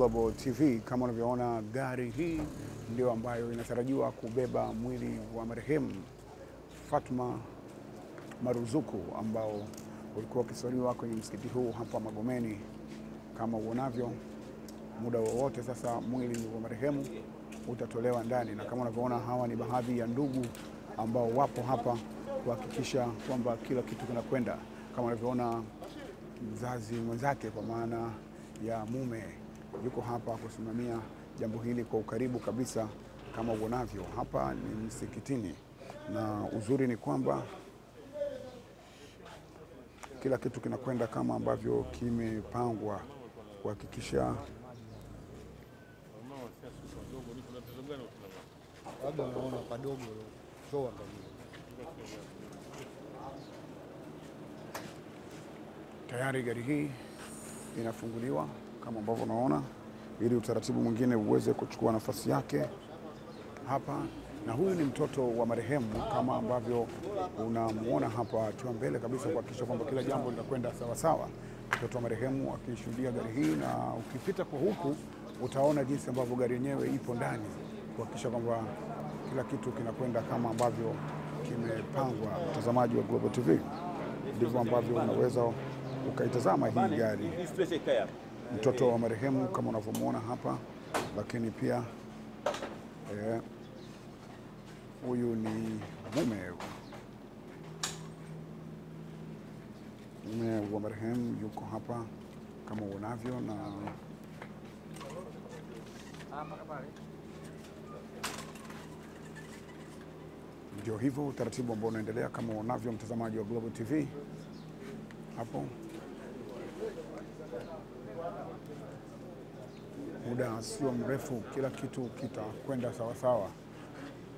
Global TV. Kama unavyoona, gari hii ndio ambayo inatarajiwa kubeba mwili wa marehemu Fatma Maruzuku ambao ulikuwa ukiswaliwa kwenye msikiti huu hapa Magomeni. Kama uonavyo, muda wowote sasa mwili wa marehemu utatolewa ndani, na kama unavyoona, hawa ni baadhi ya ndugu ambao wapo hapa kuhakikisha kwamba kila kitu kinakwenda. Kama unavyoona, mzazi mwenzake kwa maana ya mume yuko hapa kusimamia jambo hili kwa ukaribu kabisa. Kama uonavyo, hapa ni msikitini, na uzuri ni kwamba kila kitu kinakwenda kama ambavyo kimepangwa kuhakikisha tayari gari hii inafunguliwa kama ambavyo unaona, ili utaratibu mwingine uweze kuchukua nafasi yake hapa. Na huyu ni mtoto wa marehemu kama ambavyo unamuona hapa akiwa mbele kabisa kuhakikisha kwamba kila jambo linakwenda sawa sawa. Mtoto wa marehemu akishuhudia gari hii, na ukipita kwa huku utaona jinsi ambavyo gari yenyewe ipo ndani kuhakikisha kwamba kila kitu kinakwenda kama ambavyo kimepangwa. Mtazamaji wa Global TV, ndivyo ambavyo unaweza ukaitazama hii gari. Mtoto wa marehemu kama unavyomuona hapa, lakini pia huyu ni mume wa marehemu yuko hapa kama uonavyo, na ndio hivyo utaratibu ambao unaendelea kama uonavyo, mtazamaji wa Global TV. Hapo muda sio mrefu kila kitu kitakwenda sawa sawa.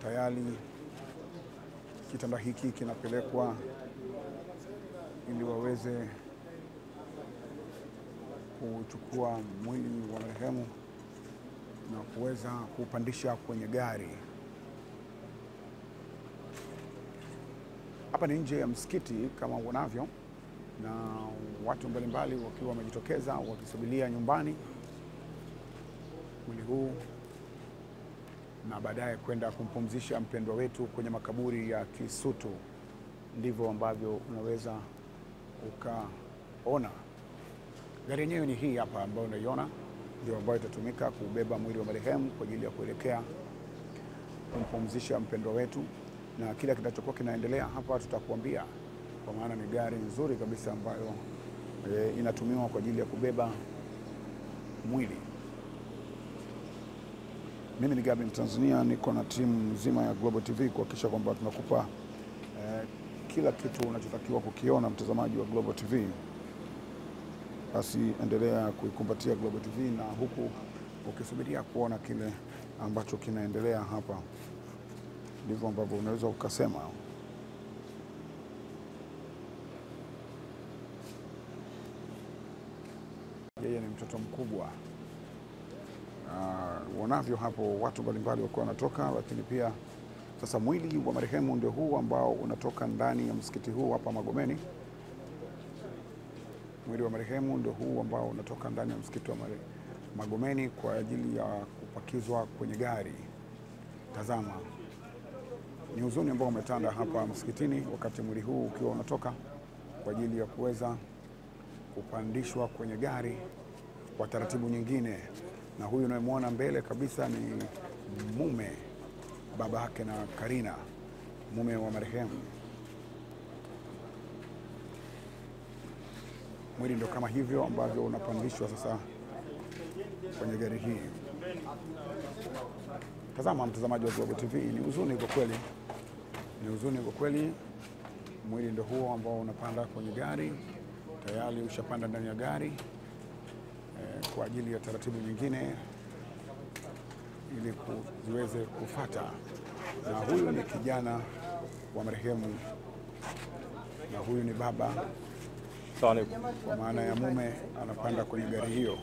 Tayari kitanda hiki kinapelekwa ili waweze kuchukua mwili wa marehemu na kuweza kupandisha kwenye gari. Hapa ni nje ya msikiti kama uonavyo, na watu mbalimbali wakiwa wamejitokeza wakisubiria nyumbani mwili huu, na baadaye kwenda kumpumzisha mpendwa wetu kwenye makaburi ya Kisutu. Ndivyo ambavyo unaweza ukaona. Gari yenyewe ni hii hapa ambayo unaiona, ndio ambayo itatumika kubeba mwili wa marehemu kwa ajili ya kuelekea kumpumzisha mpendwa wetu, na kila kitachokuwa kinaendelea hapa tutakuambia, kwa maana ni gari nzuri kabisa ambayo inatumiwa kwa ajili ya kubeba mwili. Mimi ni Gabi Mtanzania, niko na timu nzima ya Global TV kuhakikisha kwamba tunakupa kila kitu unachotakiwa kukiona, mtazamaji wa Global TV. Basi endelea kuikumbatia Global TV, na huku ukisubiria kuona kile ambacho kinaendelea hapa, ndivyo ambavyo unaweza ukasema. Yeye ni mtoto mkubwa. Uonavyo hapo watu mbalimbali wakiwa wanatoka, lakini pia sasa mwili wa marehemu ndio huu ambao unatoka ndani ya msikiti huu hapa Magomeni. Mwili wa marehemu ndio huu ambao unatoka ndani ya msikiti wa Magomeni kwa ajili ya kupakizwa kwenye gari. Tazama, ni huzuni ambao umetanda hapa msikitini wakati mwili huu ukiwa unatoka kwa ajili ya kuweza kupandishwa kwenye gari kwa taratibu nyingine. Na huyu unayemwona mbele kabisa ni mume, baba yake na Karina, mume wa marehemu. Mwili ndio kama hivyo ambavyo unapandishwa sasa kwenye gari hii. Tazama mtazamaji wa Global TV, ni huzuni kwa kweli. Ni huzuni kwa kweli. Mwili ndio huo ambao unapanda kwenye gari. Tayari ushapanda ndani ya gari kwa ajili ya taratibu nyingine ili ziweze kufata. Na huyu ni kijana wa marehemu, na huyu ni baba kwa maana ya mume, anapanda kwenye gari hiyo.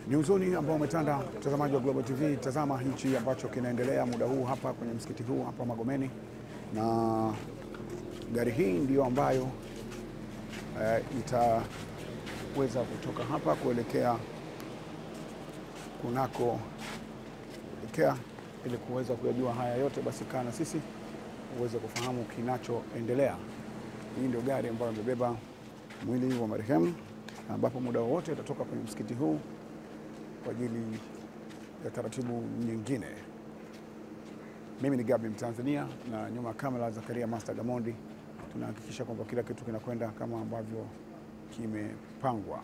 Ni huzuni ambao umetanda, mtazamaji wa Global TV. Tazama hichi ambacho kinaendelea muda huu hapa kwenye msikiti huu hapa Magomeni, na gari hii ndiyo ambayo weza kutoka hapa kuelekea kunako ili kuweza kuyajua haya yote, basi kaa na sisi uweze kufahamu kinachoendelea. Hii ndio gari ambayo imebeba mwili wa marehemu, ambapo muda wote itatoka kwenye msikiti huu kwa ajili ya taratibu nyingine. Mimi ni Gabi Mtanzania, na nyuma kamera Zakaria Master Gamondi. Tunahakikisha kwamba kila kitu kinakwenda kama ambavyo kimepangwa.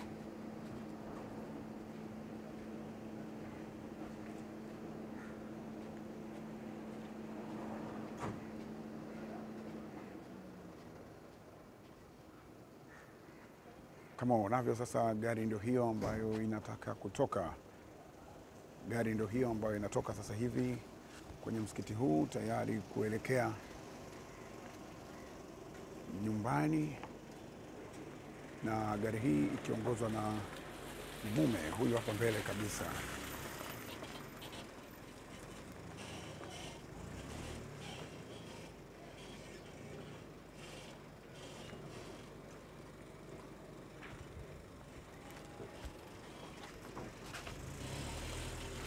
Kama unavyo sasa, gari ndio hiyo ambayo inataka kutoka. Gari ndio hiyo ambayo inatoka sasa hivi kwenye msikiti huu tayari kuelekea nyumbani, na gari hii ikiongozwa na mume huyu hapa mbele kabisa.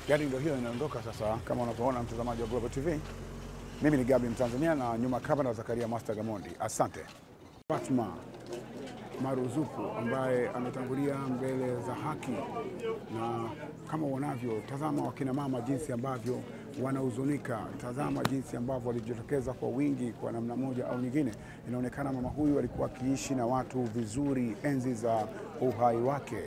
Gari ndio hiyo inaondoka sasa, kama unavyoona mtazamaji wa Global TV. Mimi ni Gabi Mtanzania, na nyuma kamera Zakaria Master Gamondi. Asante. Fatma Maruzuku ambaye ametangulia mbele za haki, na kama unavyo tazama wakina mama jinsi ambavyo wanahuzunika. Tazama jinsi ambavyo walijitokeza kwa wingi kwa namna moja au nyingine. Inaonekana mama huyu alikuwa akiishi na watu vizuri enzi za uhai wake.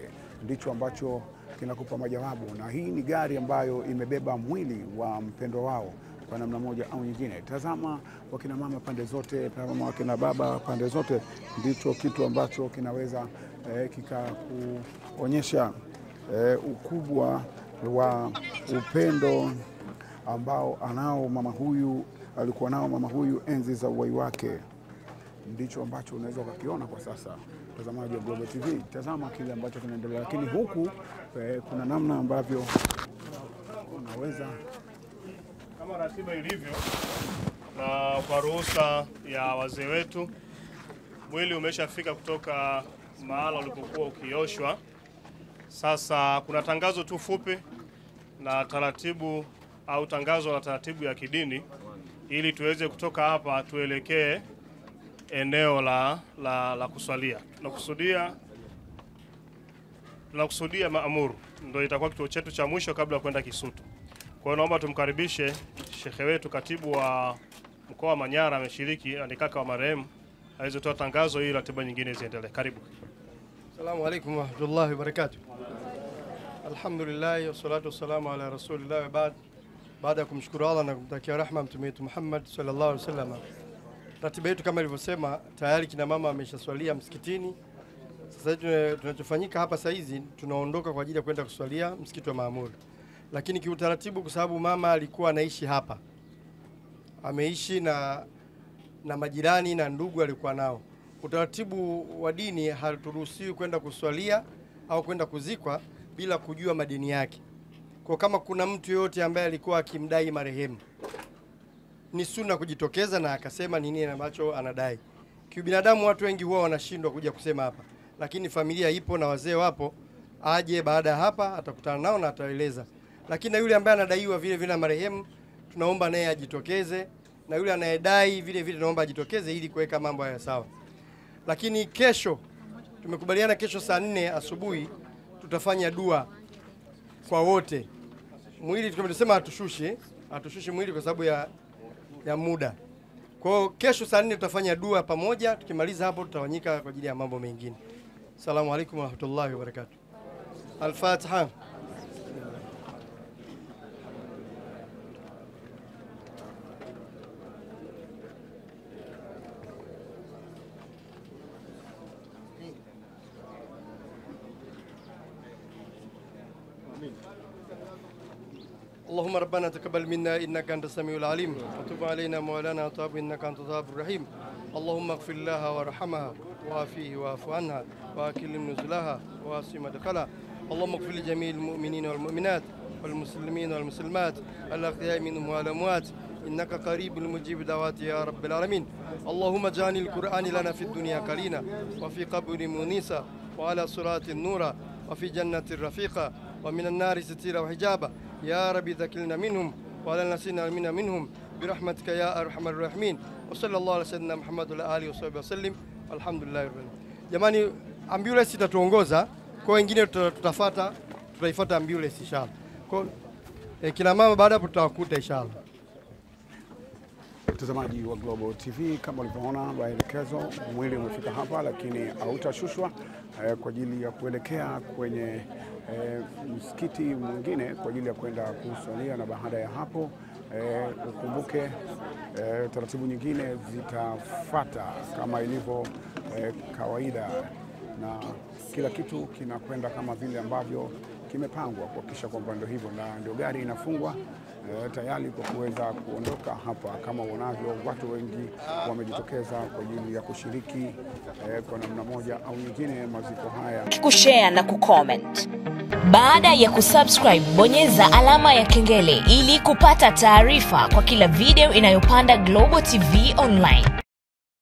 Ndicho ambacho kinakupa majawabu, na hii ni gari ambayo imebeba mwili wa mpendwa wao kwa namna moja au nyingine. Tazama wakina mama pande zote, tazama wakina baba pande zote. Ndicho kitu ambacho kinaweza kikakuonyesha ukubwa wa upendo ambao alikuwa nao mama huyu enzi za uhai wake. Ndicho ambacho unaweza ukakiona kwa sasa, mtazamaji wa Global TV. Tazama kile ambacho kinaendelea, lakini huku kuna namna ambavyo unaweza, kama ratiba ilivyo na kwa ruhusa ya wazee wetu, mwili umeshafika kutoka mahala ulipokuwa ukioshwa. Sasa kuna tangazo tu fupi na taratibu au tangazo la taratibu ya kidini, ili tuweze kutoka hapa tuelekee eneo la kuswalia. Tunakusudia Maamuru, ndio itakuwa kituo chetu cha mwisho kabla ya kwenda Kisutu. Kwa hiyo naomba tumkaribishe shekhe wetu, katibu wa mkoa wa Manyara, ameshiriki, ni kaka wa marehemu, aweze kutoa tangazo ili ratiba nyingine ziendelee. Karibu. Assalamu alaykum wa rahmatullahi wa barakatuh. Alhamdulillah wassalatu wassalamu ala rasulillah wa ba'd. Baada ya kumshukuru Allah na kumtakia rahma mtume wetu Muhammad sallallahu alaihi wasallam. Ratiba yetu kama ilivyosema, tayari kina mama ameshaswalia msikitini. Sasa tunachofanyika hapa saa hizi, tunaondoka kwa ajili ya kwenda kuswalia msikiti wa Maamuru. Lakini kiutaratibu, kwa sababu mama alikuwa anaishi hapa, ameishi na majirani na ndugu alikuwa nao, utaratibu wa dini haturuhusiwi kwenda kuswalia au kwenda kuzikwa bila kujua madini yake. Kwa kama kuna mtu yote ambaye alikuwa akimdai marehemu, ni sunna kujitokeza na akasema nini ambacho anadai. Kibinadamu watu wengi huwa wanashindwa kuja kusema hapa, lakini familia ipo na wazee wapo, aje baada ya hapa atakutana nao na ataeleza. Lakini na yule ambaye anadaiwa vile vile marehemu, tunaomba naye ajitokeze, na yule anayedai vile vile tunaomba ajitokeze ili kuweka mambo haya sawa. Lakini kesho tumekubaliana, kesho saa 4 asubuhi tutafanya dua kwa wote. Mwili tumesema hatushushe mwili kwa sababu ya muda. Kwa hiyo kesho saa 4 tutafanya dua pamoja, tukimaliza hapo tutawanyika kwa ajili ya mambo mengine. Assalamu alaykum wa rahmatullahi wa barakatuh. Al-Fatiha. اللهم ربنا تقبل منا إنك أنت السميع العليم، وتب علينا مولانا وتاب إنك أنت التواب الرحيم. اللهم اغفر لها وارحمها وعافيه واعف عنها واكرم نزلها ووسع مدخلها. اللهم اغفر لجميع المؤمنين والمؤمنات والمسلمين والمسلمات الأحياء منهم والأموات، إنك قريب المجيب دعوات يا رب العالمين. اللهم اجعل القرآن لنا في الدنيا قرينا وفي قبر منيسا وعلى صراط النور وفي جنة الرفيقة ومن النار ستيرا وحجابا يا ربي ذكرنا منهم ولا نسينا منهم برحمتك يا أرحم الراحمين وصلى الله على سيدنا محمد وعلى آله وصحبه وسلم والحمد لله رب العالمين. Jamani, ambulance itatuongoza kwa wengine, tutaifuata ambulance inshallah. Kwa kina mama baada hapo tutawakuta inshallah. Mtazamaji wa Global TV, kama ulivyoona maelekezo, mwili umefika hapa lakini hautashushwa kwa ajili ya kuelekea kwenye msikiti mwingine kwa ajili ya kwenda kusalia, na baada ya hapo ukumbuke taratibu nyingine zitafuata kama ilivyo kawaida, na kila kitu kinakwenda kama vile ambavyo kimepangwa kuhakikisha kwamba ndio hivyo, na ndio gari inafungwa tayari kwa kuweza kuondoka hapa. Kama unavyo, watu wengi wamejitokeza kwa ajili ya kushiriki kwa namna moja au nyingine maziko haya. Kushare na kucomment. Baada ya kusubscribe, bonyeza alama ya kengele ili kupata taarifa kwa kila video inayopanda Global TV Online.